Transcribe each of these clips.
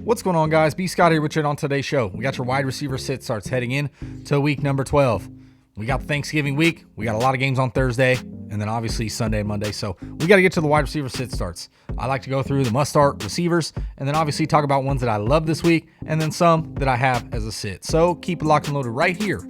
What's going on, guys? B. Scott here with you on today's show. We got your wide receiver sit starts heading in to week number 12. We got Thanksgiving week. We got a lot of games on Thursday, and then obviously Sunday and Monday. So we got to get to the wide receiver sit starts. I like to go through the must-start receivers, and then obviously talk about ones that I love this week, and then some that I have as a sit. So keep it locked and loaded right here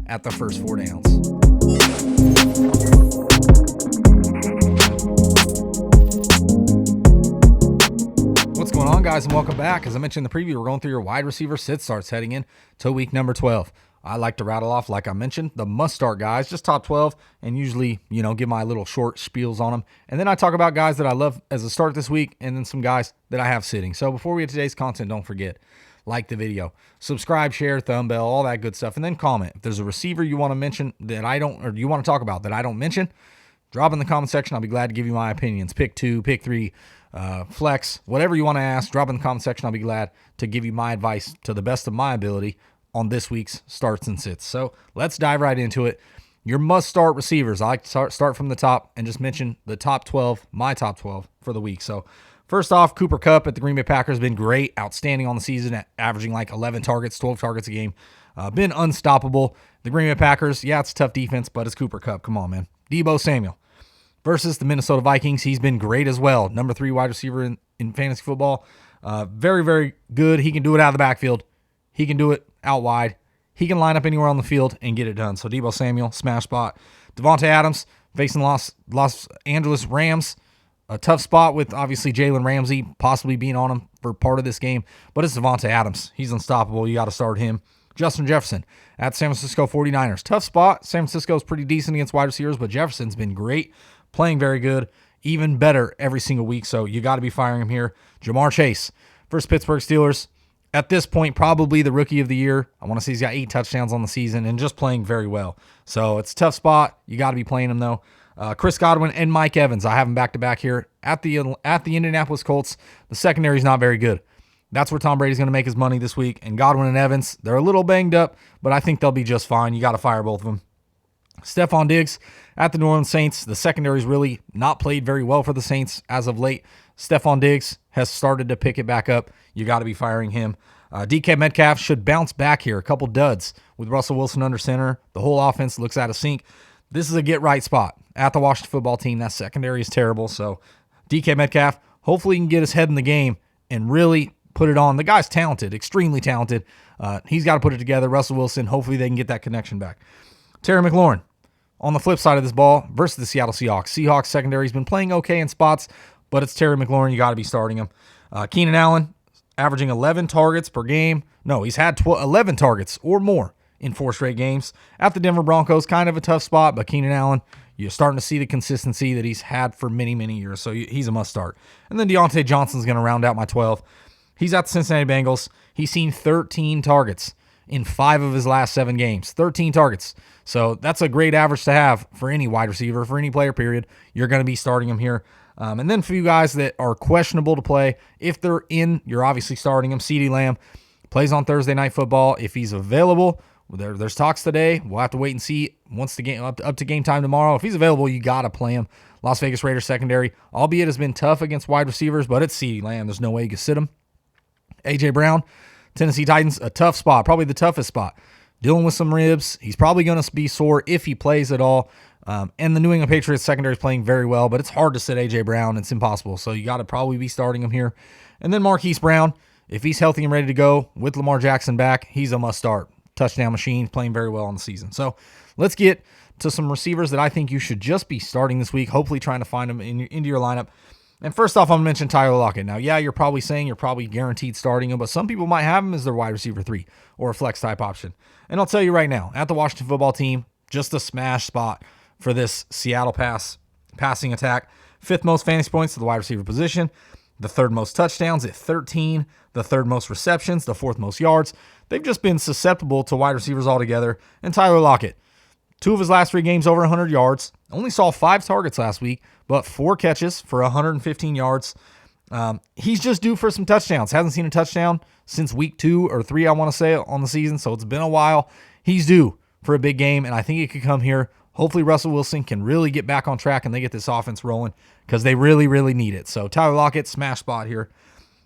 at the first four downs. What's going on, guys, and welcome back. As I mentioned in the preview, we're going through your wide receiver sit starts heading in to week number 12. I like to rattle off, like I mentioned, the must-start guys, just top 12, and usually, give my little short spiels on them. And then I talk about guys that I love as a start this week, and then some guys that I have sitting. So before we get to today's content, don't forget, like the video, subscribe, share, thumb bell, all that good stuff, and then comment. If there's a receiver you want to mention that I don't, or you want to talk about that I don't mention, drop in the comment section. I'll be glad to give you my opinions. Pick 2, pick 3, flex, whatever you want to ask, drop in the comment section. I'll be glad to give you my advice to the best of my ability on this week's starts and sits. So let's dive right into it. Your must-start receivers. I like to start from the top and just mention the top 12, my top 12 for the week. So first off, Cooper Kupp at the Green Bay Packers has been great, outstanding on the season, at averaging like 11 targets, 12 targets a game. Been unstoppable. The Green Bay Packers, yeah, it's a tough defense, but it's Cooper Kupp. Come on, man. Deebo Samuel versus the Minnesota Vikings. He's been great as well. Number 3 wide receiver in fantasy football. Very, very good. He can do it out of the backfield. He can do it out wide. He can line up anywhere on the field and get it done. So Deebo Samuel, smash spot. Davante Adams facing Los Angeles Rams. A tough spot with obviously Jalen Ramsey possibly being on him for part of this game. But it's Davante Adams. He's unstoppable. You got to start him. Justin Jefferson at San Francisco 49ers. Tough spot. San Francisco is pretty decent against wide receivers, but Jefferson's been great. Playing very good. Even better every single week. So you got to be firing him here. Jamar Chase versus Pittsburgh Steelers. At this point, probably the rookie of the year. I want to say he's got 8 touchdowns on the season and just playing very well. So it's a tough spot. You got to be playing him, though. Chris Godwin and Mike Evans. I have them back-to-back here at the Indianapolis Colts. The secondary is not very good. That's where Tom Brady's going to make his money this week. And Godwin and Evans, they're a little banged up, but I think they'll be just fine. You got to fire both of them. Stephon Diggs at the New Orleans Saints. The secondary's really not played very well for the Saints as of late. Stephon Diggs has started to pick it back up. You got to be firing him. DK Metcalf should bounce back here. A couple duds with Russell Wilson under center. The whole offense looks out of sync. This is a get-right spot at the Washington football team. That secondary is terrible. So DK Metcalf, hopefully he can get his head in the game and really put it on. The guy's talented, extremely talented. He's got to put it together. Russell Wilson, hopefully they can get that connection back. Terry McLaurin on the flip side of this ball versus the Seattle Seahawks. Seahawks secondary has been playing okay in spots, but it's Terry McLaurin. You got to be starting him. Keenan Allen averaging 11 targets per game. No, he's had 11 targets or more in 4 straight games. At the Denver Broncos, kind of a tough spot, but Keenan Allen, you're starting to see the consistency that he's had for many, many years, so he's a must-start. And then Deontay Johnson's going to round out my 12. He's at the Cincinnati Bengals. He's seen 13 targets in 5 of his last 7 games. 13 targets. So that's a great average to have for any wide receiver, for any player, period. You're going to be starting him here. And then for you guys that are questionable to play, if they're in, you're obviously starting him. CeeDee Lamb plays on Thursday Night Football. If he's available, there's talks today. We'll have to wait and see once the game up to game time tomorrow. If he's available, you got to play him. Las Vegas Raiders secondary, albeit has been tough against wide receivers, but it's CeeDee Lamb. There's no way you can sit him. A.J. Brown, Tennessee Titans, a tough spot, probably the toughest spot. Dealing with some ribs. He's probably going to be sore if he plays at all. And the New England Patriots secondary is playing very well, but it's hard to sit A.J. Brown. It's impossible. So you got to probably be starting him here. And then Marquise Brown, if he's healthy and ready to go with Lamar Jackson back, he's a must-start. Touchdown machine, playing very well on the season. So let's get to some receivers that I think you should just be starting this week, hopefully trying to find them into your lineup. And first off, I'm going to mention Tyler Lockett. Now, yeah, you're probably saying you're probably guaranteed starting him, but some people might have him as their wide receiver 3 or a flex type option. And I'll tell you right now, at the Washington football team, just a smash spot for this Seattle passing attack. 5th most fantasy points to the wide receiver position. The 3rd most touchdowns at 13. The 3rd most receptions. The 4th most yards. They've just been susceptible to wide receivers altogether. And Tyler Lockett, 2 of his last 3 games over 100 yards. Only saw 5 targets last week, but 4 catches for 115 yards. He's just due for some touchdowns. Hasn't seen a touchdown since week 2 or 3, I want to say, on the season, so it's been a while. He's due for a big game, and I think it could come here. Hopefully Russell Wilson can really get back on track and they get this offense rolling because they really, really need it. So Tyler Lockett, smash spot here.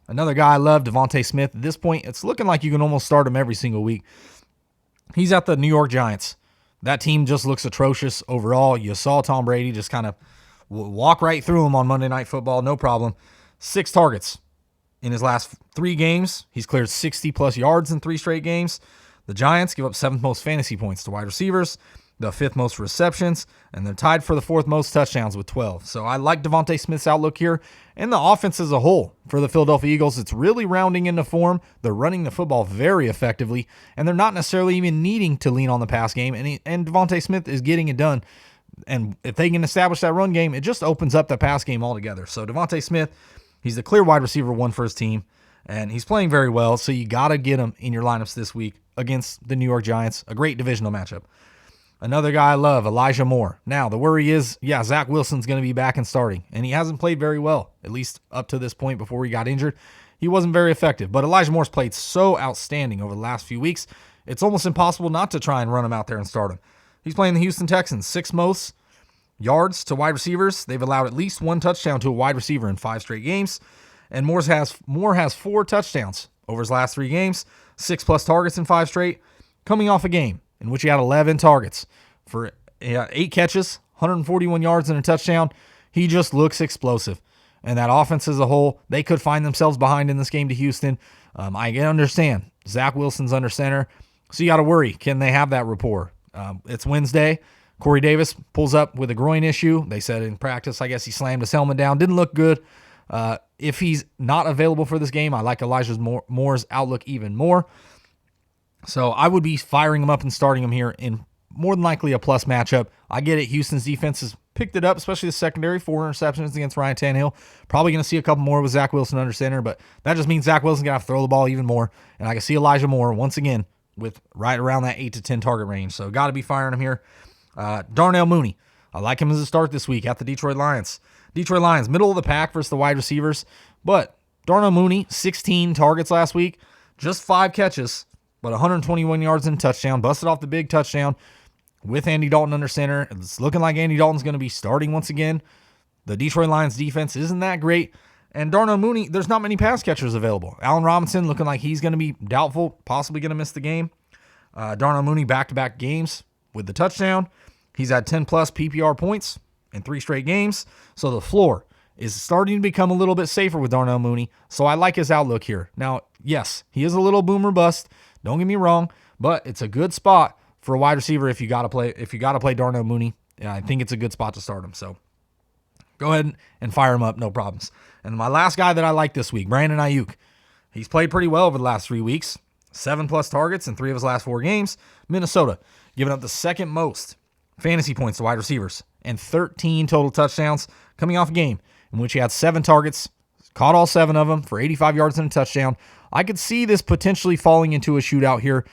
Another guy I love, Devontae Smith. At this point, it's looking like you can almost start him every single week. He's at the New York Giants. That team just looks atrocious overall. You saw Tom Brady just kind of walk right through him on Monday Night Football, no problem. 6 targets in his last 3 games. He's cleared 60-plus yards in 3 straight games. The Giants give up 7th most fantasy points to wide receivers, the 5th most receptions, and they're tied for the 4th most touchdowns with 12. So I like Devontae Smith's outlook here. And the offense as a whole for the Philadelphia Eagles, it's really rounding into form. They're running the football very effectively, and they're not necessarily even needing to lean on the pass game. And Devontae Smith is getting it done. And if they can establish that run game, it just opens up the pass game altogether. So Devontae Smith, he's the clear wide receiver 1 for his team, and he's playing very well. So you got to get him in your lineups this week against the New York Giants, a great divisional matchup. Another guy I love, Elijah Moore. Now, the worry is, Zach Wilson's going to be back and starting, and he hasn't played very well, at least up to this point before he got injured. He wasn't very effective, but Elijah Moore's played so outstanding over the last few weeks, it's almost impossible not to try and run him out there and start him. He's playing the Houston Texans, 6th most yards to wide receivers. They've allowed at least 1 touchdown to a wide receiver in 5 straight games, and Moore has 4 touchdowns over his last 3 games, 6+ targets in 5 straight, coming off a game in which he had 11 targets for 8 catches, 141 yards and a touchdown. He just looks explosive. And that offense as a whole, they could find themselves behind in this game to Houston. I understand. Zach Wilson's under center, so you got to worry. Can they have that rapport? It's Wednesday. Corey Davis pulls up with a groin issue. They said in practice, I guess he slammed his helmet down. Didn't look good. If he's not available for this game, I like Elijah Moore's outlook even more. So I would be firing him up and starting him here in more than likely a plus matchup. I get it. Houston's defense has picked it up, especially the secondary. 4 interceptions against Ryan Tannehill. Probably going to see a couple more with Zach Wilson under center, but that just means Zach Wilson's going to have to throw the ball even more. And I can see Elijah Moore once again with right around that 8 to 10 target range. So got to be firing him here. Darnell Mooney. I like him as a start this week at the Detroit Lions. Detroit Lions, middle of the pack versus the wide receivers. But Darnell Mooney, 16 targets last week, just 5 catches, but 121 yards and a touchdown. Busted off the big touchdown with Andy Dalton under center. It's looking like Andy Dalton's going to be starting once again. The Detroit Lions defense isn't that great. And Darnell Mooney, there's not many pass catchers available. Allen Robinson looking like he's going to be doubtful, possibly going to miss the game. Darnell Mooney back-to-back games with the touchdown. He's had 10-plus PPR points in 3 straight games. So the floor is starting to become a little bit safer with Darnell Mooney. So I like his outlook here. Now, yes, he is a little boomer bust. Don't get me wrong, but it's a good spot for a wide receiver if you got to play Darnell Mooney. Yeah, I think it's a good spot to start him. So go ahead and fire him up, no problems. And my last guy that I like this week, Brandon Ayuk. He's played pretty well over the last 3 weeks. 7+ targets in 3 of his last 4 games. Minnesota giving up the 2nd most fantasy points to wide receivers and 13 total touchdowns, coming off a game in which he had 7 targets, caught all 7 of them for 85 yards and a touchdown. I could see this potentially falling into a shootout here.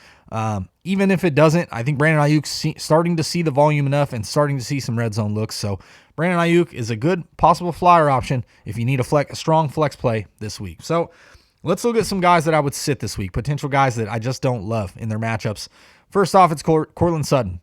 Even if it doesn't, I think Brandon Ayuk's starting to see the volume enough and starting to see some red zone looks. So Brandon Ayuk is a good possible flyer option if you need a strong flex play this week. So let's look at some guys that I would sit this week, potential guys that I just don't love in their matchups. First off, it's Courtland Sutton.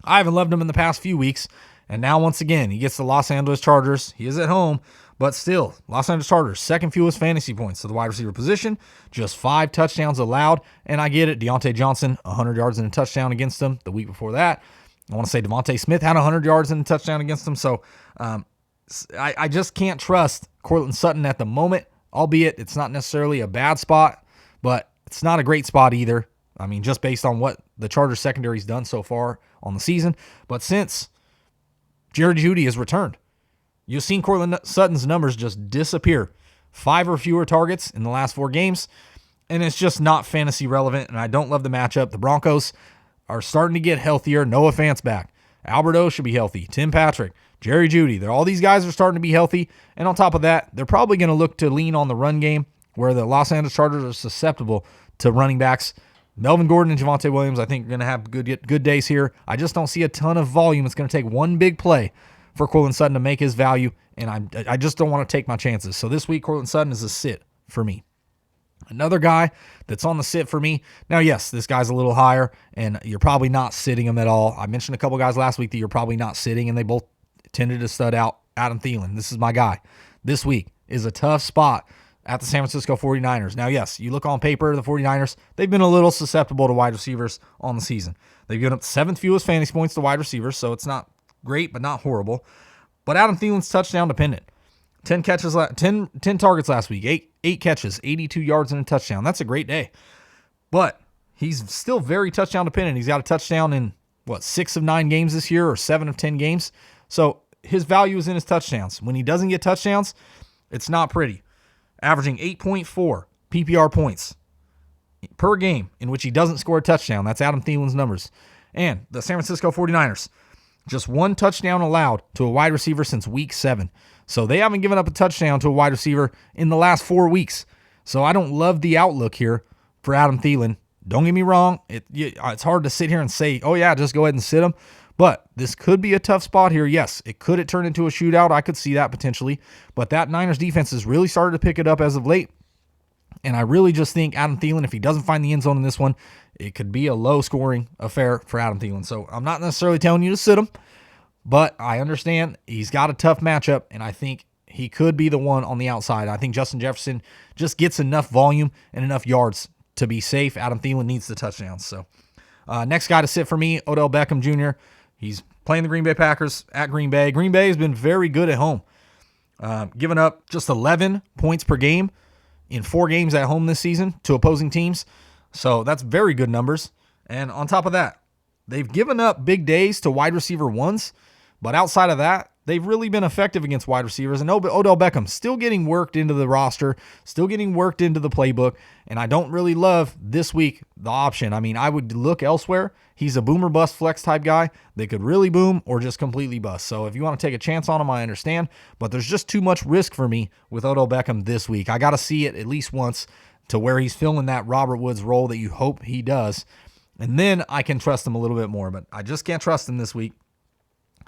I haven't loved him in the past few weeks, and now once again, he gets the Los Angeles Chargers. He is at home, but still, Los Angeles Chargers, 2nd fewest fantasy points to the wide receiver position, just 5 touchdowns allowed, and I get it. Deontay Johnson, 100 yards and a touchdown against them the week before that. I want to say Devontae Smith had 100 yards and a touchdown against them, so I just can't trust Courtland Sutton at the moment, albeit it's not necessarily a bad spot, but it's not a great spot either. I mean, just based on what the Chargers secondary's done so far on the season. But since Jerry Jeudy has returned, you've seen Courtland Sutton's numbers just disappear. 5 or fewer targets in the last 4 games, and it's just not fantasy relevant, and I don't love the matchup. The Broncos are starting to get healthier. Noah Fant's back. Albert O should be healthy. Tim Patrick, Jerry Jeudy. All these guys are starting to be healthy, and on top of that, they're probably going to look to lean on the run game, where the Los Angeles Chargers are susceptible to running backs. Melvin Gordon and Javonte Williams, I think, are going to have good days here. I just don't see a ton of volume. It's going to take one big play for Courtland Sutton to make his value, and I just don't want to take my chances. So this week, Courtland Sutton is a sit for me. Another guy that's on the sit for me. Now, yes, this guy's a little higher, and you're probably not sitting him at all. I mentioned a couple guys last week that you're probably not sitting, and they both tended to stud out. Adam Thielen, this is my guy. This week is a tough spot at the San Francisco 49ers. Now, yes, you look on paper, the 49ers, they've been a little susceptible to wide receivers on the season. They've given up the 7th fewest fantasy points to wide receivers, so it's not great, but not horrible. But Adam Thielen's touchdown dependent. 10 targets last week, 8 catches, 82 yards and a touchdown. That's a great day. But he's still very touchdown dependent. He's got a touchdown in, 6 of 9 games this year or 7 of 10 games. So his value is in his touchdowns. When he doesn't get touchdowns, it's not pretty. Averaging 8.4 PPR points per game in which he doesn't score a touchdown. That's Adam Thielen's numbers. And the San Francisco 49ers, just 1 touchdown allowed to a wide receiver since week 7. So they haven't given up a touchdown to a wide receiver in the last 4 weeks. So I don't love the outlook here for Adam Thielen. Don't get me wrong. It's hard to sit here and say, oh yeah, just go ahead and sit him. But this could be a tough spot here. Yes, it could turn into a shootout. I could see that potentially. But that Niners defense has really started to pick it up as of late. And I really just think Adam Thielen, if he doesn't find the end zone in this one, it could be a low-scoring affair for Adam Thielen. So I'm not necessarily telling you to sit him, but I understand he's got a tough matchup, and I think he could be the one on the outside. I think Justin Jefferson just gets enough volume and enough yards to be safe. Adam Thielen needs the touchdowns. So next guy to sit for me, Odell Beckham Jr. He's playing the Green Bay Packers at Green Bay. Green Bay has been very good at home, giving up just 11 points per game in 4 games at home this season to opposing teams. So that's very good numbers. And on top of that, they've given up big days to wide receiver ones, but outside of that, they've really been effective against wide receivers. And Odell Beckham still getting worked into the roster, still getting worked into the playbook. And I don't really love this week the option. I mean, I would look elsewhere. He's a boomer bust flex type guy. They could really boom or just completely bust. So if you want to take a chance on him, I understand. But there's just too much risk for me with Odell Beckham this week. I got to see it at least once to where he's filling that Robert Woods role that you hope he does. And then I can trust him a little bit more. But I just can't trust him this week.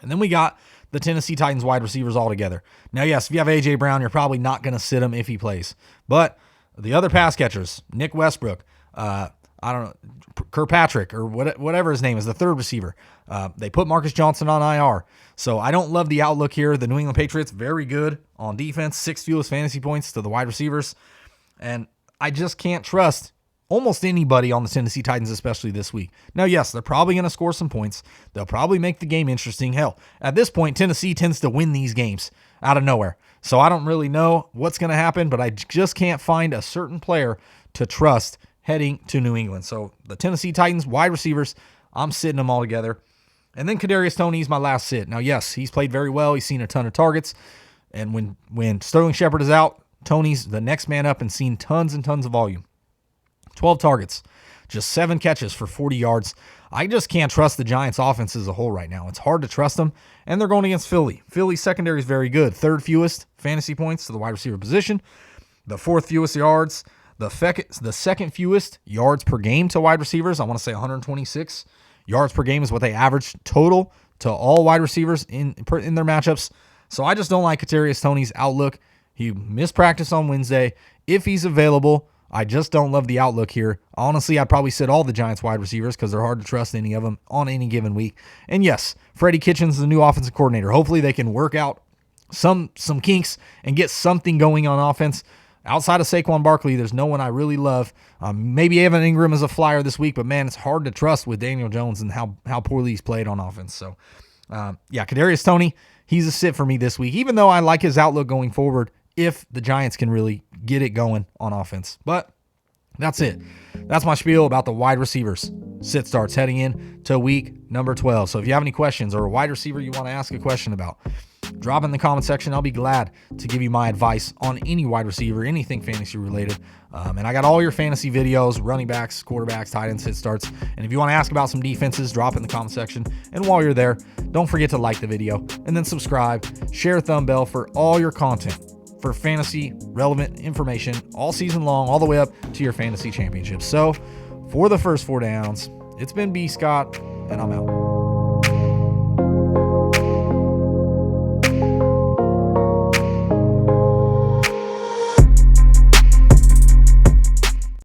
And then we got the Tennessee Titans wide receivers all together. Now, yes, if you have A.J. Brown, you're probably not going to sit him if he plays. But the other pass catchers, Nick Westbrook, Kirkpatrick, or whatever his name is, the third receiver, they put Marcus Johnson on IR. So I don't love the outlook here. The New England Patriots, very good on defense, 6 fewest fantasy points to the wide receivers. And I just can't trust almost anybody on the Tennessee Titans, especially this week. Now, yes, they're probably going to score some points. They'll probably make the game interesting. Hell, at this point, Tennessee tends to win these games out of nowhere. So I don't really know what's going to happen, but I just can't find a certain player to trust heading to New England. So the Tennessee Titans wide receivers, I'm sitting them all together. And then Kadarius Toney's my last sit. Now, yes, he's played very well. He's seen a ton of targets. And when Sterling Shepard is out, Toney's the next man up and seen tons and tons of volume. 12 targets, just 7 catches for 40 yards. I just can't trust the Giants' offense as a whole right now. It's hard to trust them, and they're going against Philly. Philly's secondary is very good. 3rd fewest fantasy points to the wide receiver position, the 4th fewest yards, the 2nd fewest yards per game to wide receivers. I want to say 126 yards per game is what they average total to all wide receivers in their matchups. So I just don't like Kadarius Toney's outlook. He missed practice on Wednesday. If he's available, I just don't love the outlook here. Honestly, I'd probably sit all the Giants wide receivers because they're hard to trust any of them on any given week. And yes, Freddie Kitchens is the new offensive coordinator. Hopefully they can work out some kinks and get something going on offense. Outside of Saquon Barkley, there's no one I really love. Maybe Evan Ingram is a flyer this week, but man, it's hard to trust with Daniel Jones and how poorly he's played on offense. So, Kadarius Toney, he's a sit for me this week, even though I like his outlook going forward if the Giants can really get it going on offense. But that's it. That's my spiel about the wide receivers. Sit starts heading in to week number 12. So if you have any questions or a wide receiver you want to ask a question about, drop in the comment section. I'll be glad to give you my advice on any wide receiver, anything fantasy related. And I got all your fantasy videos, running backs, quarterbacks, tight ends, sit starts. And if you want to ask about some defenses, drop in the comment section. And while you're there, don't forget to like the video and then subscribe, share a thumb bell for all your content for fantasy relevant information all season long, all the way up to your fantasy championships. So for the first 4 downs, it's been B. Scott, and I'm out.